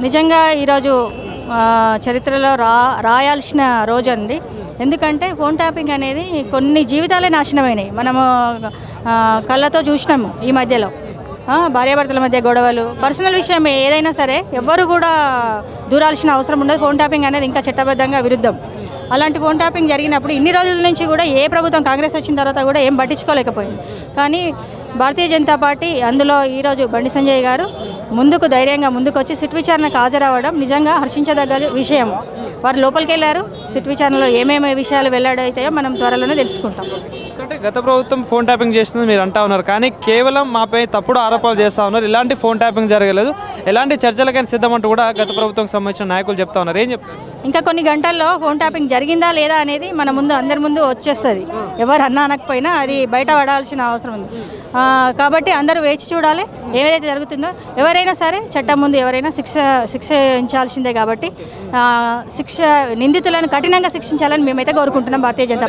నిజంగా ఈరోజు చరిత్రలో రాయాల్సిన రోజు అండి. ఎందుకంటే ఫోన్ ట్యాపింగ్ అనేది కొన్ని జీవితాలే నాశనమైనాయి. మనము కళ్ళతో చూసినాము ఈ మధ్యలో. భార్యాభర్తల మధ్య గొడవలు, పర్సనల్ విషయం ఏదైనా సరే ఎవ్వరు కూడా దూరాల్సిన అవసరం ఉండదు. ఫోన్ ట్యాపింగ్ అనేది ఇంకా చట్టబద్ధంగా విరుద్ధం. అలాంటి ఫోన్ ట్యాపింగ్ జరిగినప్పుడు ఇన్ని రోజుల నుంచి కూడా ఏ ప్రభుత్వం కాంగ్రెస్ వచ్చిన తర్వాత కూడా ఏం పట్టించుకోలేకపోయింది. కానీ భారతీయ జనతా పార్టీ అందులో ఈరోజు బండి సంజయ్ గారు ధైర్యంగా ముందుకొచ్చి సిట్ విచారణకు హాజరవ్వడం నిజంగా హర్షించదగ్గ విషయం. వారు లోపలికి వెళ్ళారు. సిట్ విచారణలో ఏమేమి విషయాలు వెల్లడవుతాయో మనం త్వరలోనే తెలుసుకుంటాం. అంటే గత ప్రభుత్వం ఫోన్ ట్యాపింగ్ చేస్తుంది మీరు అంటా ఉన్నారు, కానీ కేవలం మాపై తప్పుడు ఆరోపణలు చేస్తూ ఉన్నారు. ఇలాంటి ఫోన్ ట్యాపింగ్ జరగలేదు, ఎలాంటి చర్చలకైనా సిద్ధమంటూ కూడా గత ప్రభుత్వం సంబంధించిన నాయకులు చెప్తా ఉన్నారు. ఏం చెప్తారు? ఇంకా కొన్ని గంటల్లో ఫోన్ ట్యాపింగ్ జరిగిందా లేదా అనేది మన ముందు అందరి ముందు వచ్చేస్తుంది. ఎవరు అనకపోయినా అది బయట పడాల్సిన అవసరం ఉంది. కాబట్టి అందరూ వేచి చూడాలి ఏదైతే జరుగుతుందో. ఎవరైనా సరే చట్టం ముందు ఎవరైనా శిక్షించాల్సిందే. కాబట్టి నిందితులను కఠినంగా శిక్షించాలని మేమైతే కోరుకుంటున్నాం భారతీయ జనతా పార్టీ.